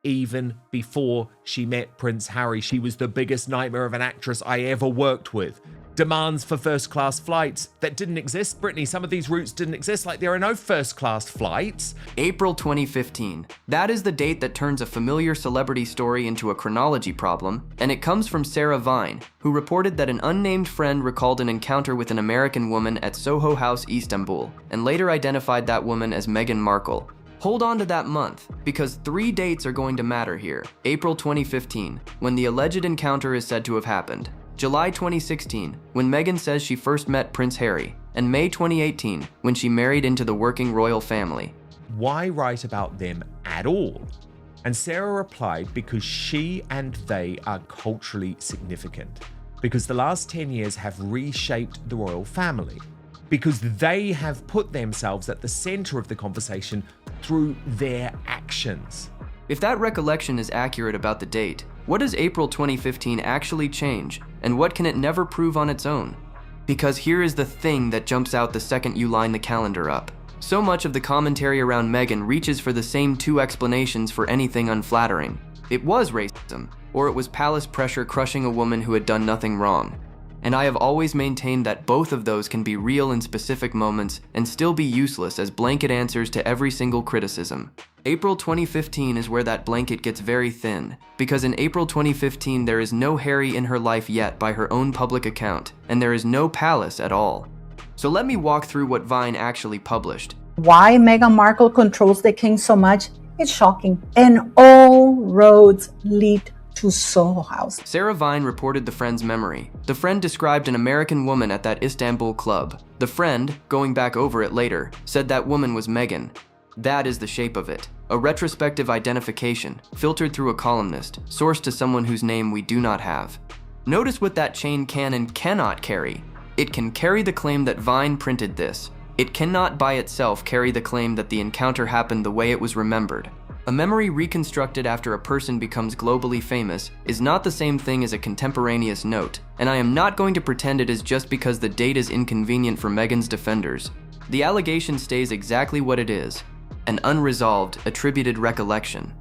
even before she met Prince Harry. She was the biggest nightmare of an actress I ever worked with. Demands for first-class flights that didn't exist. Brittany, some of these routes didn't exist, like there are no first-class flights. April 2015. That is the date that turns a familiar celebrity story into a chronology problem, and it comes from Sarah Vine, who reported that an unnamed friend recalled an encounter with an American woman at Soho House Istanbul, and later identified that woman as Meghan Markle. Hold on to that month, because 3 dates are going to matter here. April 2015, when the alleged encounter is said to have happened. July 2016, when Meghan says she first met Prince Harry. And May 2018, when she married into the working royal family. Why write about them at all? And Sarah replied, because she and they are culturally significant. Because the last 10 years have reshaped the royal family. Because they have put themselves at the center of the conversation through their actions. If that recollection is accurate about the date, what does April 2015 actually change, and what can it never prove on its own? Because here is the thing that jumps out the second you line the calendar up. So much of the commentary around Meghan reaches for the same 2 explanations for anything unflattering. It was racism, or it was palace pressure crushing a woman who had done nothing wrong. And I have always maintained that both of those can be real in specific moments and still be useless as blanket answers to every single criticism. April 2015 is where that blanket gets very thin, because in April 2015 there is no Harry in her life yet by her own public account, and there is no palace at all. So let me walk through what Vine actually published. Why Meghan Markle controls the king so much? It's shocking. And all roads lead to Soho House. Sarah Vine reported the friend's memory. The friend described an American woman at that Istanbul club. The friend, going back over it later, said that woman was Meghan. That is the shape of it. A retrospective identification, filtered through a columnist, sourced to someone whose name we do not have. Notice what that chain can and cannot carry. It can carry the claim that Vine printed this. It cannot by itself carry the claim that the encounter happened the way it was remembered. A memory reconstructed after a person becomes globally famous is not the same thing as a contemporaneous note, and I am not going to pretend it is just because the date is inconvenient for Meghan's defenders. The allegation stays exactly what it is, an unresolved, attributed recollection.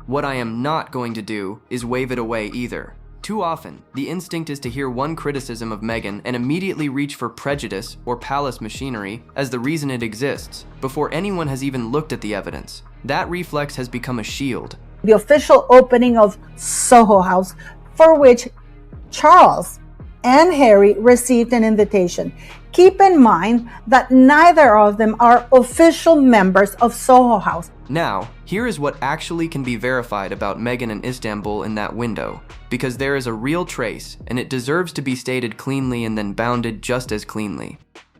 What I am not going to do is wave it away either. Too often, the instinct is to hear one criticism of Meghan and immediately reach for prejudice or palace machinery as the reason it exists, before anyone has even looked at the evidence. That reflex has become a shield. The official opening of Soho House, for which Charles and Harry received an invitation. Keep in mind that neither of them are official members of Soho House. Now, here is what actually can be verified about Meghan and Istanbul in that window, because there is a real trace, and it deserves to be stated cleanly and then bounded just as cleanly.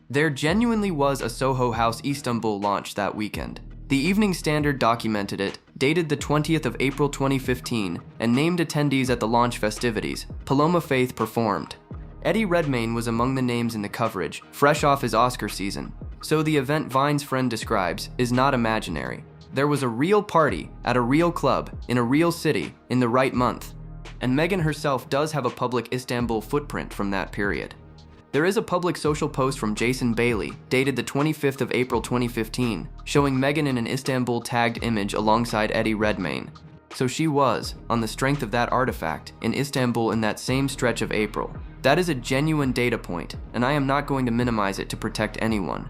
There genuinely was a Soho House Istanbul launch that weekend. The Evening Standard documented it, dated the 20th of April 2015, and named attendees at the launch festivities. Paloma Faith performed. Eddie Redmayne was among the names in the coverage, fresh off his Oscar season. So the event Vine's friend describes is not imaginary. There was a real party at a real club in a real city in the right month. And Meghan herself does have a public Istanbul footprint from that period. There is a public social post from Jason Bailey, dated the 25th of April 2015, showing Meghan in an Istanbul tagged image alongside Eddie Redmayne. So she was, on the strength of that artifact, in Istanbul in that same stretch of April. That is a genuine data point, and I am not going to minimize it to protect anyone.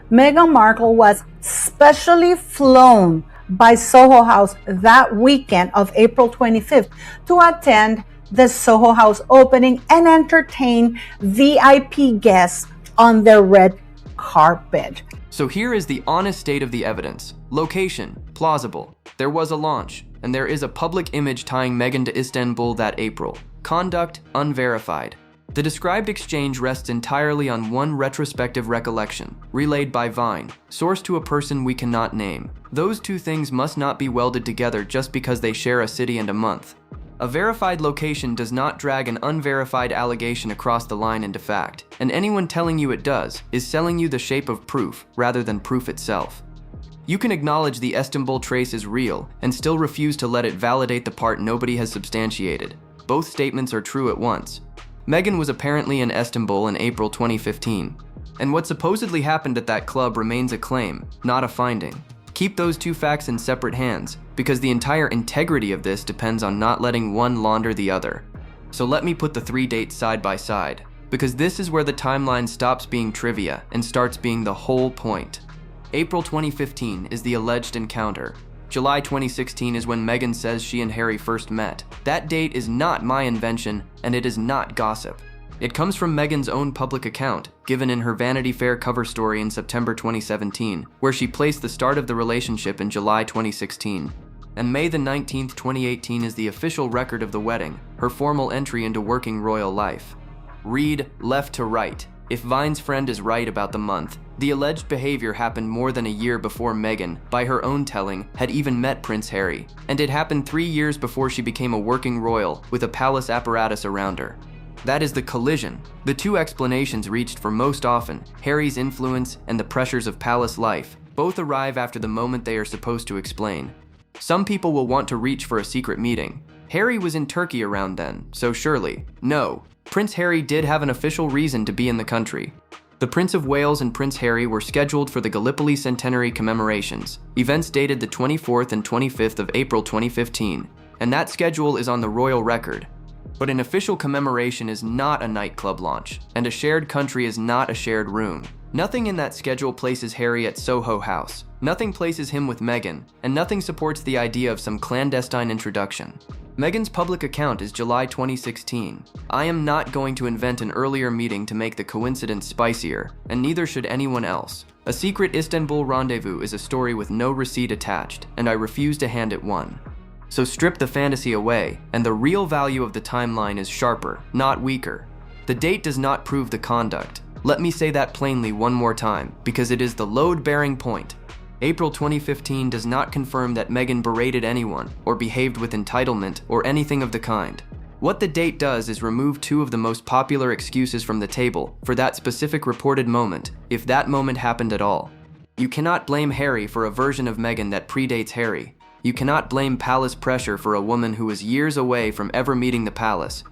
Meghan Markle was specially flown by Soho House that weekend of April 25th to attend the Soho House opening and entertain VIP guests on the red carpet. So here is the honest state of the evidence. Location, plausible. There was a launch, and there is a public image tying Meghan to Istanbul that April. Conduct, unverified. The described exchange rests entirely on one retrospective recollection, relayed by Vine, sourced to a person we cannot name. Those two things must not be welded together just because they share a city and a month. A verified location does not drag an unverified allegation across the line into fact, and anyone telling you it does is selling you the shape of proof rather than proof itself. You can acknowledge the Istanbul trace is real and still refuse to let it validate the part nobody has substantiated. Both statements are true at once. Meghan was apparently in Istanbul in April 2015, and what supposedly happened at that club remains a claim, not a finding. Keep those two facts in separate hands, because the entire integrity of this depends on not letting one launder the other. So let me put the 3 dates side by side, because this is where the timeline stops being trivia and starts being the whole point. April 2015 is the alleged encounter. July 2016 is when Meghan says she and Harry first met. That date is not my invention, and it is not gossip. It comes from Meghan's own public account, given in her Vanity Fair cover story in September 2017, where she placed the start of the relationship in July 2016. And May the 19th, 2018 is the official record of the wedding, her formal entry into working royal life. Read left to right. If Vine's friend is right about the month, the alleged behavior happened more than a year before Meghan, by her own telling, had even met Prince Harry. And it happened 3 years before she became a working royal with a palace apparatus around her. That is the collision. The two explanations reached for most often, Harry's influence and the pressures of palace life, both arrive after the moment they are supposed to explain. Some people will want to reach for a secret meeting. Harry was in Turkey around then, so surely. No, Prince Harry did have an official reason to be in the country. The Prince of Wales and Prince Harry were scheduled for the Gallipoli Centenary commemorations, events dated the 24th and 25th of April 2015, and that schedule is on the royal record. But an official commemoration is not a nightclub launch, and a shared country is not a shared room. Nothing in that schedule places Harry at Soho House, nothing places him with Meghan, and nothing supports the idea of some clandestine introduction. Meghan's public account is July 2016. I am not going to invent an earlier meeting to make the coincidence spicier, and neither should anyone else. A secret Istanbul rendezvous is a story with no receipt attached, and I refuse to hand it one. So strip the fantasy away, and the real value of the timeline is sharper, not weaker. The date does not prove the conduct. Let me say that plainly one more time, because it is the load-bearing point. April 2015 does not confirm that Meghan berated anyone, or behaved with entitlement, or anything of the kind. What the date does is remove two of the most popular excuses from the table for that specific reported moment, if that moment happened at all. You cannot blame Harry for a version of Meghan that predates Harry. You cannot blame palace pressure for a woman who is years away from ever meeting the palace.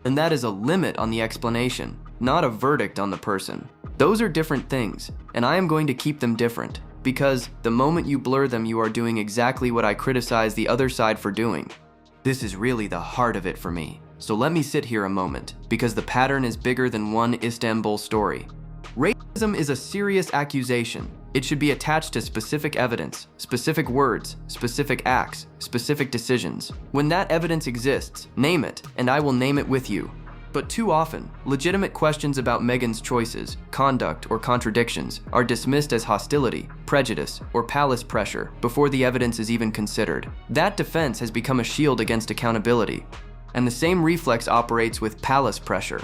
And that is a limit on the explanation, not a verdict on the person. Those are different things, and I am going to keep them different, because the moment you blur them, you are doing exactly what I criticize the other side for doing. This is really the heart of it for me. So let me sit here a moment, because the pattern is bigger than one Istanbul story. Racism is a serious accusation. It should be attached to specific evidence, specific words, specific acts, specific decisions. When that evidence exists, name it, and I will name it with you. But too often, legitimate questions about Meghan's choices, conduct, or contradictions are dismissed as hostility, prejudice, or palace pressure before the evidence is even considered. That defense has become a shield against accountability. And the same reflex operates with palace pressure.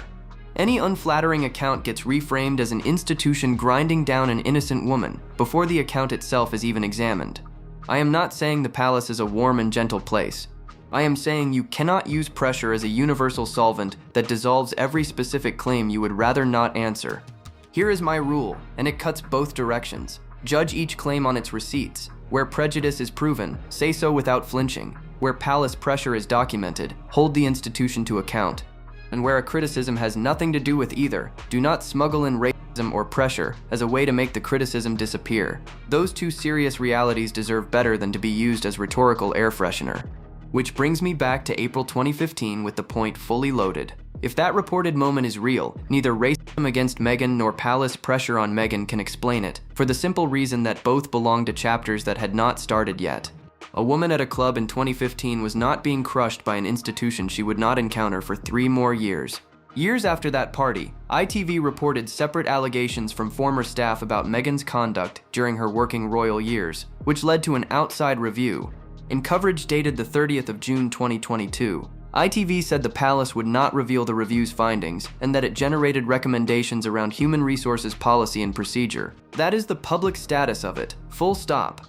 Any unflattering account gets reframed as an institution grinding down an innocent woman before the account itself is even examined. I am not saying the palace is a warm and gentle place. I am saying you cannot use pressure as a universal solvent that dissolves every specific claim you would rather not answer. Here is my rule, and it cuts both directions. Judge each claim on its receipts. Where prejudice is proven, say so without flinching. Where palace pressure is documented, hold the institution to account. And where a criticism has nothing to do with either, do not smuggle in racism or pressure as a way to make the criticism disappear. Those two serious realities deserve better than to be used as rhetorical air freshener. Which brings me back to April 2015 with the point fully loaded. If that reported moment is real, neither racism against Meghan nor palace pressure on Meghan can explain it, for the simple reason that both belong to chapters that had not started yet. A woman at a club in 2015 was not being crushed by an institution she would not encounter for 3 more years. Years after that party, ITV reported separate allegations from former staff about Meghan's conduct during her working royal years, which led to an outside review. In coverage dated the 30th of June 2022, ITV said the palace would not reveal the review's findings and that it generated recommendations around human resources policy and procedure. That is the public status of it, full stop.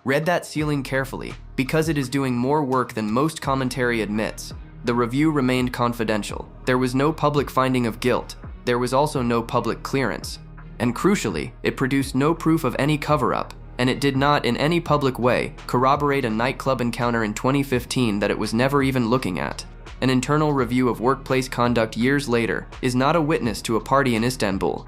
Read that ceiling carefully, because it is doing more work than most commentary admits. The review remained confidential. There was no public finding of guilt. There was also no public clearance. And crucially, it produced no proof of any cover-up, and it did not in any public way corroborate a nightclub encounter in 2015 that it was never even looking at. An internal review of workplace conduct years later is not a witness to a party in Istanbul.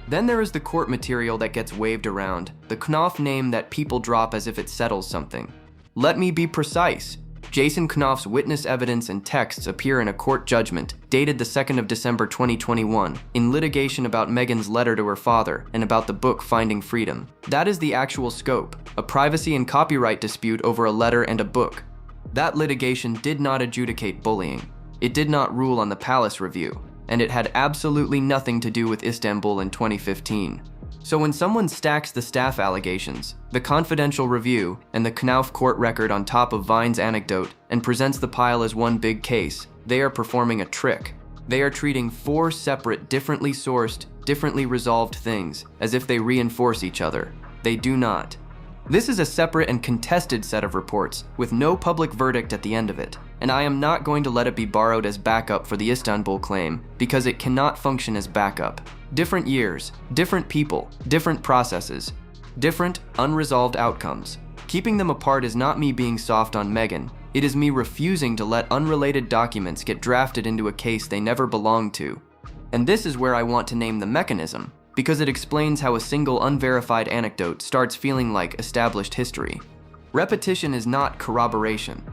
Then there is the court material that gets waved around, the Knopf name that people drop as if it settles something. Let me be precise. Jason Knopf's witness evidence and texts appear in a court judgment dated the 2nd of December 2021 in litigation about Meghan's letter to her father and about the book Finding Freedom. That is the actual scope, a privacy and copyright dispute over a letter and a book. That litigation did not adjudicate bullying. It did not rule on the palace review, and it had absolutely nothing to do with Istanbul in 2015. So when someone stacks the staff allegations, the confidential review, and the Knauf court record on top of Vine's anecdote and presents the pile as one big case, they are performing a trick. They are treating 4 separate, differently sourced, differently resolved things as if they reinforce each other. They do not. This is a separate and contested set of reports with no public verdict at the end of it, and I am not going to let it be borrowed as backup for the Istanbul claim because it cannot function as backup. Different years, different people, different processes, different unresolved outcomes. Keeping them apart is not me being soft on Meghan. It is me refusing to let unrelated documents get drafted into a case they never belonged to. And this is where I want to name the mechanism, because it explains how a single unverified anecdote starts feeling like established history. Repetition is not corroboration.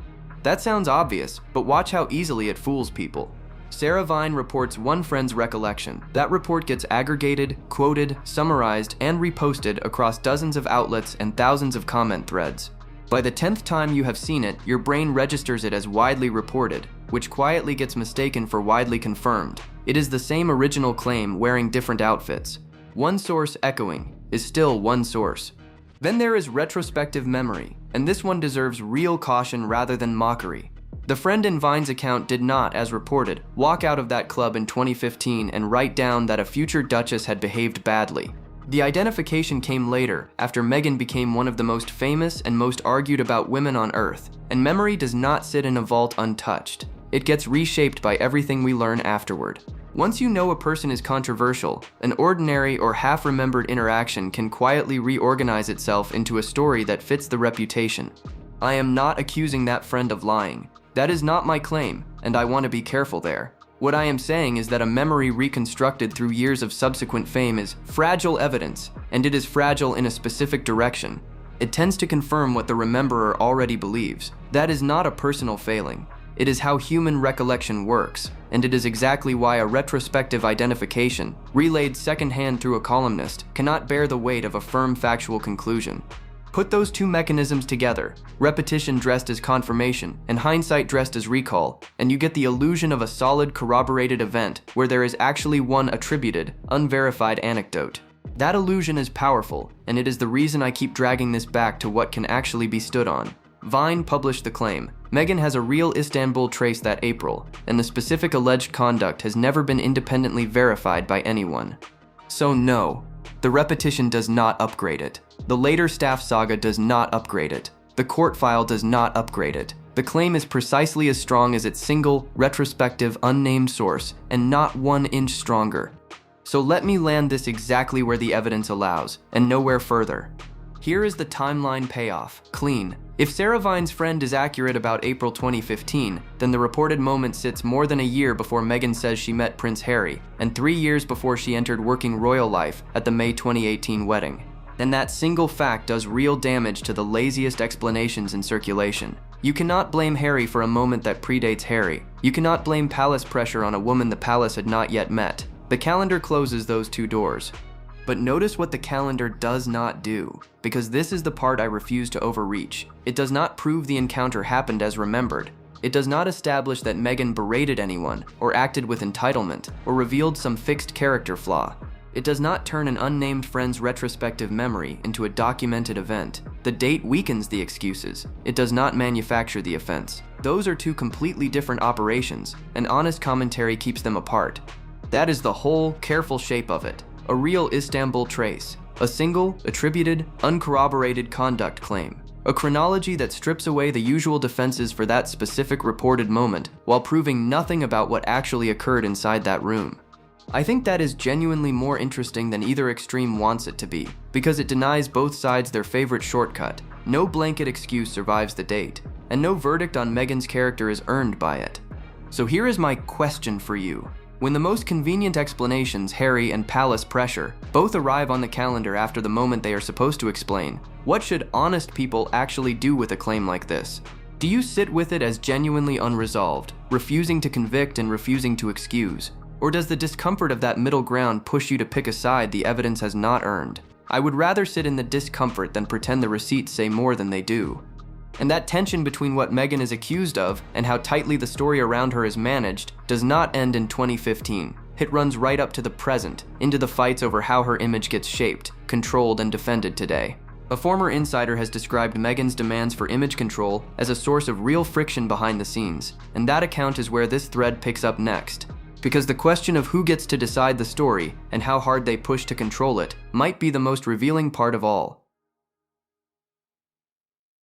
That sounds obvious, but watch how easily it fools people. Sarah Vine reports one friend's recollection. That report gets aggregated, quoted, summarized, and reposted across dozens of outlets and thousands of comment threads. By the 10th time you have seen it, your brain registers it as widely reported, which quietly gets mistaken for widely confirmed. It is the same original claim wearing different outfits. One source echoing is still one source. Then there is retrospective memory, and this one deserves real caution rather than mockery. The friend in Vine's account did not, as reported, walk out of that club in 2015 and write down that a future duchess had behaved badly. The identification came later, after Meghan became one of the most famous and most argued about women on earth, and memory does not sit in a vault untouched. It gets reshaped by everything we learn afterward. Once you know a person is controversial, an ordinary or half-remembered interaction can quietly reorganize itself into a story that fits the reputation. I am not accusing that friend of lying. That is not my claim, and I want to be careful there. What I am saying is that a memory reconstructed through years of subsequent fame is fragile evidence, and it is fragile in a specific direction. It tends to confirm what the rememberer already believes. That is not a personal failing. It is how human recollection works, and it is exactly why a retrospective identification, relayed secondhand through a columnist, cannot bear the weight of a firm factual conclusion. Put those two mechanisms together, repetition dressed as confirmation and hindsight dressed as recall, and you get the illusion of a solid corroborated event where there is actually one attributed, unverified anecdote. That illusion is powerful, and it is the reason I keep dragging this back to what can actually be stood on. Vine published the claim. Meghan has a real Istanbul trace that April, and the specific alleged conduct has never been independently verified by anyone. So no, the repetition does not upgrade it. The later staff saga does not upgrade it. The court file does not upgrade it. The claim is precisely as strong as its single, retrospective, unnamed source, and not 1 inch stronger. So let me land this exactly where the evidence allows, and nowhere further. Here is the timeline payoff, clean. If Sarah Vine's friend is accurate about April 2015, then the reported moment sits more than a year before Meghan says she met Prince Harry, and 3 years before she entered working royal life at the May 2018 wedding. And that single fact does real damage to the laziest explanations in circulation. You cannot blame Harry for a moment that predates Harry. You cannot blame palace pressure on a woman the palace had not yet met. The calendar closes those 2 doors. But notice what the calendar does not do, because this is the part I refuse to overreach. It does not prove the encounter happened as remembered. It does not establish that Meghan berated anyone, or acted with entitlement, or revealed some fixed character flaw. It does not turn an unnamed friend's retrospective memory into a documented event. The date weakens the excuses. It does not manufacture the offense. Those are 2 completely different operations, and honest commentary keeps them apart. That is the whole, careful shape of it. A real Istanbul trace. A single, attributed, uncorroborated conduct claim. A chronology that strips away the usual defenses for that specific reported moment, while proving nothing about what actually occurred inside that room. I think that is genuinely more interesting than either extreme wants it to be, because it denies both sides their favorite shortcut. No blanket excuse survives the date, and no verdict on Meghan's character is earned by it. So here is my question for you. When the most convenient explanations, Harry and palace pressure, both arrive on the calendar after the moment they are supposed to explain, what should honest people actually do with a claim like this? Do you sit with it as genuinely unresolved, refusing to convict and refusing to excuse? Or does the discomfort of that middle ground push you to pick a side the evidence has not earned? I would rather sit in the discomfort than pretend the receipts say more than they do. And that tension between what Meghan is accused of and how tightly the story around her is managed does not end in 2015. It runs right up to the present, into the fights over how her image gets shaped, controlled, and defended today. A former insider has described Meghan's demands for image control as a source of real friction behind the scenes, and that account is where this thread picks up next. Because the question of who gets to decide the story and how hard they push to control it might be the most revealing part of all.